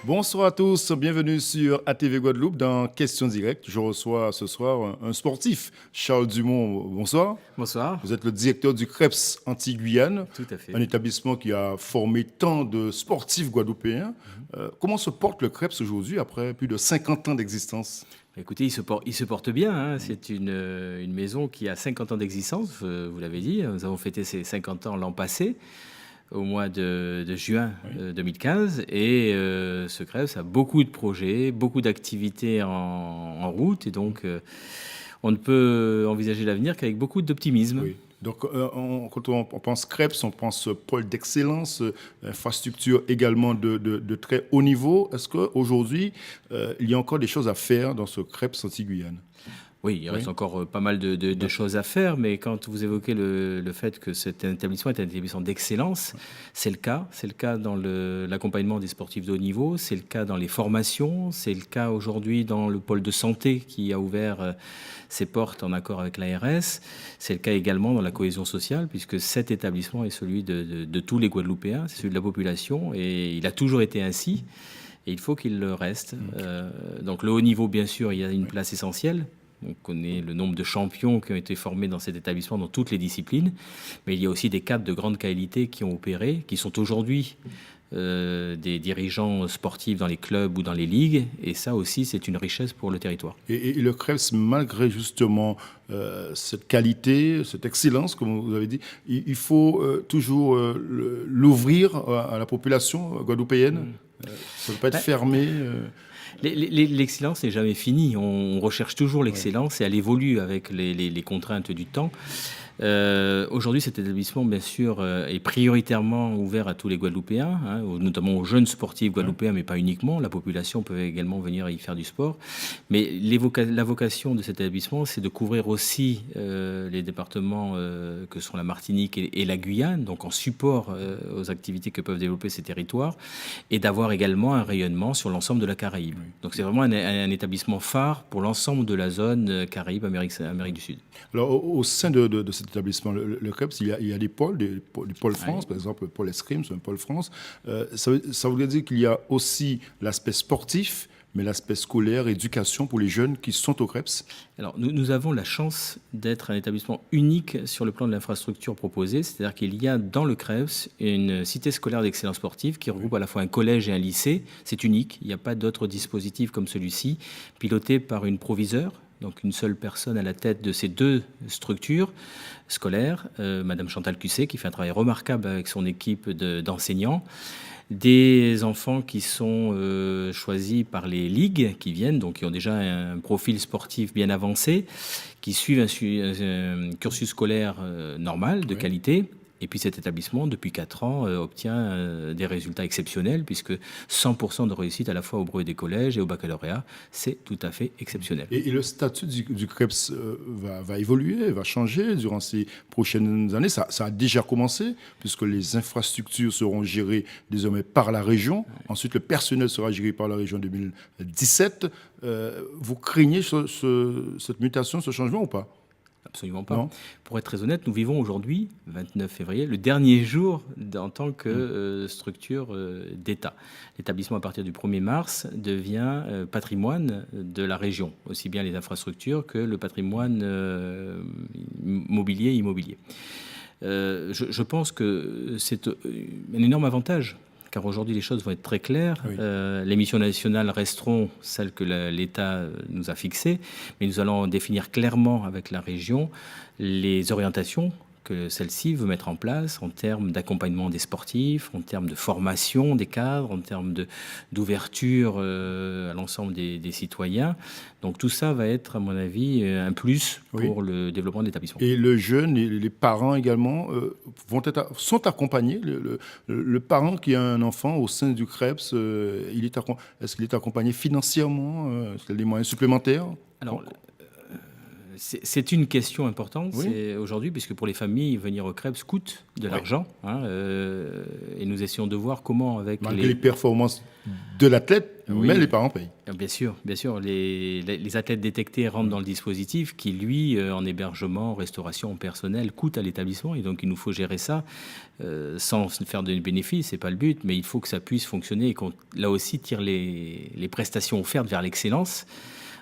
Bonsoir à tous, bienvenue sur ATV Guadeloupe dans Questions Directes. Je reçois ce soir un sportif, Charles Dumont. Bonsoir. Bonsoir. Vous êtes le directeur du CREPS Antilles-Guyane, Tout à un fait. établissement qui a formé tant de sportifs guadeloupéens. Comment se porte le CREPS aujourd'hui après plus de 50 ans d'existence? Écoutez, il se porte bien, hein. C'est une maison qui a 50 ans d'existence, vous l'avez dit. Nous avons fêté ses 50 ans l'an passé, au mois de juin Oui. 2015. Et ce CREPS a beaucoup de projets, beaucoup d'activités en route. Et donc, on ne peut envisager l'avenir qu'avec beaucoup d'optimisme. Oui. Donc, quand on pense CREPS, on pense pôle d'excellence, infrastructure également de très haut niveau. Est-ce qu'aujourd'hui, il y a encore des choses à faire dans ce CREPS Antilles-Guyane? Oui, il reste Oui. encore pas mal de choses à faire, mais quand vous évoquez le fait que cet établissement est un établissement d'excellence, c'est le cas. C'est le cas dans l'accompagnement des sportifs de haut niveau, c'est le cas dans les formations, c'est le cas aujourd'hui dans le pôle de santé qui a ouvert ses portes en accord avec l'ARS, c'est le cas également dans la cohésion sociale, puisque cet établissement est celui de tous les Guadeloupéens, c'est celui de la population, et il a toujours été ainsi. Et il faut qu'il le reste. Donc le haut niveau, bien sûr, il y a une place essentielle. On connaît le nombre de champions qui ont été formés dans cet établissement dans toutes les disciplines, mais il y a aussi des cadres de grande qualité qui ont opéré, qui sont aujourd'hui des dirigeants sportifs dans les clubs ou dans les ligues, et ça aussi c'est une richesse pour le territoire. Et le CREPS, malgré justement cette qualité, cette excellence, comme vous avez dit, il faut toujours l'ouvrir à la population guadeloupéenne. Ça ne peut pas être Ben, fermé. l'excellence n'est jamais finie, on recherche toujours Ouais. l'excellence et elle évolue avec les contraintes du temps. Aujourd'hui, cet établissement, bien sûr, est prioritairement ouvert à tous les Guadeloupéens, hein, notamment aux jeunes sportifs Ouais. guadeloupéens, mais pas uniquement. La population peut également venir y faire du sport. Mais la vocation de cet établissement, c'est de couvrir aussi les départements que sont la Martinique et la Guyane, donc en support aux activités que peuvent développer ces territoires, et d'avoir également un rayonnement sur l'ensemble de la Caraïbe. Oui. Donc c'est vraiment un établissement phare pour l'ensemble de la zone Caraïbe, Amérique du Sud. Alors, au sein de cet établissement, le CREPS, il y a des pôles, des pôles France, Ouais. par exemple, le pôle escrime, c'est un pôle France. Ça veut dire qu'il y a aussi l'aspect sportif, mais l'aspect scolaire, éducation pour les jeunes qui sont au CREPS. Alors, nous avons la chance d'être un établissement unique sur le plan de l'infrastructure proposée, c'est-à-dire qu'il y a dans le CREPS une cité scolaire d'excellence sportive qui regroupe à la fois un collège et un lycée. C'est unique, il n'y a pas d'autre dispositif comme celui-ci, piloté par une proviseure, donc une seule personne à la tête de ces deux structures scolaires, Madame Chantal Cusset, qui fait un travail remarquable avec son équipe d'enseignants. Des enfants qui sont choisis par les ligues qui viennent, donc qui ont déjà un profil sportif bien avancé, qui suivent un cursus scolaire normal, de Oui. qualité. Et puis cet établissement, depuis 4 ans, obtient des résultats exceptionnels, puisque 100% de réussite à la fois au brevet des collèges et au baccalauréat, c'est tout à fait exceptionnel. Et le statut du CREPS va évoluer, va changer durant ces prochaines années. Ça a déjà commencé, puisque les infrastructures seront gérées désormais par la région. Ensuite, le personnel sera géré par la région en 2017. Vous craignez cette mutation, ce changement ou pas? Absolument pas. Non? Pour être très honnête, nous vivons aujourd'hui, 29 février, le dernier jour en tant que structure d'État. L'établissement, à partir du 1er mars, devient patrimoine de la région, aussi bien les infrastructures que le patrimoine mobilier et immobilier. Je pense que c'est un énorme avantage, car aujourd'hui les choses vont être très claires. Oui. Les missions nationales resteront celles que l'État nous a fixées, mais nous allons définir clairement avec la région les orientations que celle-ci veut mettre en place en termes d'accompagnement des sportifs, en termes de formation des cadres, en termes d'ouverture à l'ensemble des citoyens. Donc tout ça va être, à mon avis, un plus Oui. pour le développement de l'établissement. Et le jeune et les parents également sont accompagnés. Le parent qui a un enfant au sein du CREPS, est-ce qu'il est accompagné financièrement? Est-ce qu'il a des moyens supplémentaires? Alors, C'est une question importante Oui. aujourd'hui, puisque pour les familles, venir au Krebs coûte de l'argent. Et nous essayons de voir comment, avec Malgré les performances de l'athlète, Oui. mais les parents payent. Bien sûr, bien sûr. Les athlètes détectés rentrent dans le dispositif qui, lui, en hébergement, restauration, en personnel, coûte à l'établissement. Et donc, il nous faut gérer ça sans faire de bénéfices. C'est pas le but, mais il faut que ça puisse fonctionner et qu'on, là aussi, tire les prestations offertes vers l'excellence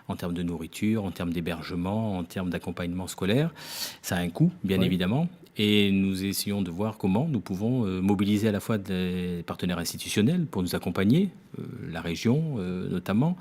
en termes de nourriture, en termes d'hébergement, en termes d'accompagnement scolaire. Ça a un coût, bien évidemment. Et nous essayons de voir comment nous pouvons mobiliser à la fois des partenaires institutionnels pour nous accompagner, la région notamment,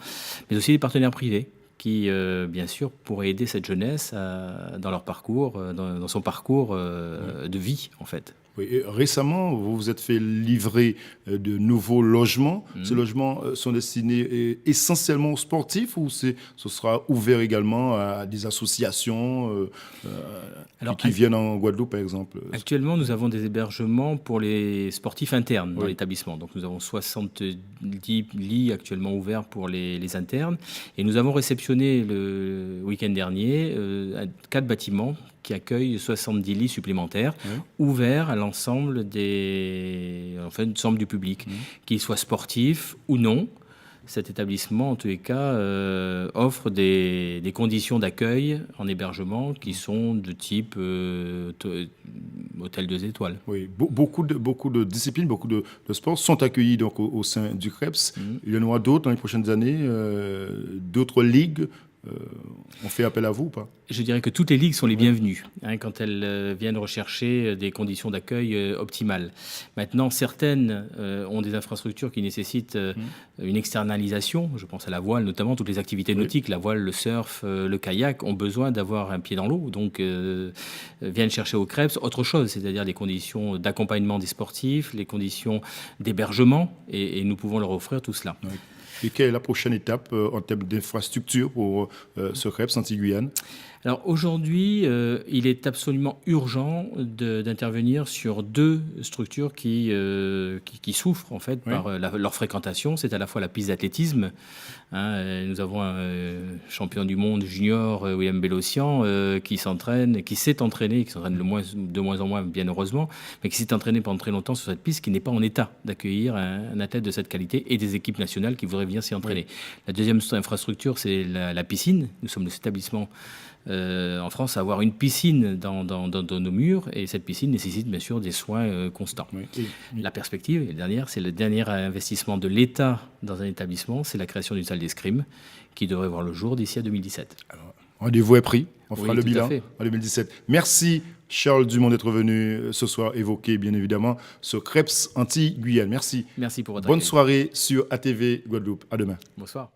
mais aussi des partenaires privés qui, bien sûr, pourraient aider cette jeunesse dans leur parcours, dans son parcours de vie, en fait. Oui, et récemment, vous vous êtes fait livrer de nouveaux logements. Ces logements sont destinés essentiellement aux sportifs ou ce sera ouvert également à des associations qui viennent en Guadeloupe, par exemple? Actuellement, nous avons des hébergements pour les sportifs internes dans l'établissement. Donc, nous avons 70 lits actuellement ouverts pour les internes. Et nous avons réceptionné le week-end dernier 4 bâtiments qui accueillent 70 lits supplémentaires, ouverts à l'ensemble l'ensemble du public, qu'ils soient sportifs ou non. Cet établissement, en tous les cas, offre des conditions d'accueil en hébergement qui sont de type hôtel 2 étoiles. Oui, beaucoup de disciplines, beaucoup de sports sont accueillis donc au sein du Krebs. Il y en aura d'autres dans les prochaines années, d'autres ligues. On fait appel à vous ou pas? Je dirais que toutes les ligues sont les bienvenues quand elles viennent rechercher des conditions d'accueil optimales. Maintenant, certaines ont des infrastructures qui nécessitent une externalisation. Je pense à la voile, notamment toutes les activités nautiques, la voile, le surf, le kayak, ont besoin d'avoir un pied dans l'eau. Donc, viennent chercher au Krebs autre chose, c'est-à-dire les conditions d'accompagnement des sportifs, les conditions d'hébergement, et nous pouvons leur offrir tout cela. Oui. Et quelle est la prochaine étape en termes d'infrastructure pour ce Krebs Antilles-Guyane? Alors aujourd'hui, il est absolument urgent d'intervenir sur 2 structures qui souffrent en fait par leur fréquentation. C'est à la fois la piste d'athlétisme. Nous avons un champion du monde junior, William Bellossian, qui s'est entraîné, qui s'entraîne de moins en moins, bien heureusement, mais qui s'est entraîné pendant très longtemps sur cette piste qui n'est pas en état d'accueillir un athlète de cette qualité et des équipes nationales qui voudraient venir s'y entraîner. La deuxième infrastructure, c'est la piscine. Nous sommes le établissement en France à avoir une piscine dans nos murs, et cette piscine nécessite bien sûr des soins constants. La perspective, et la dernière, c'est le dernier investissement de l'État dans un établissement, c'est la création d'une salle d'escrime qui devrait voir le jour d'ici à 2017. Alors, rendez-vous est pris, on fera le bilan en 2017. Merci Charles Dumont d'être venu ce soir évoquer bien évidemment ce Krebs Antilles-Guyane. Merci. Merci pour votre Bonne accueil. soirée sur ATV Guadeloupe. À demain. Bonsoir.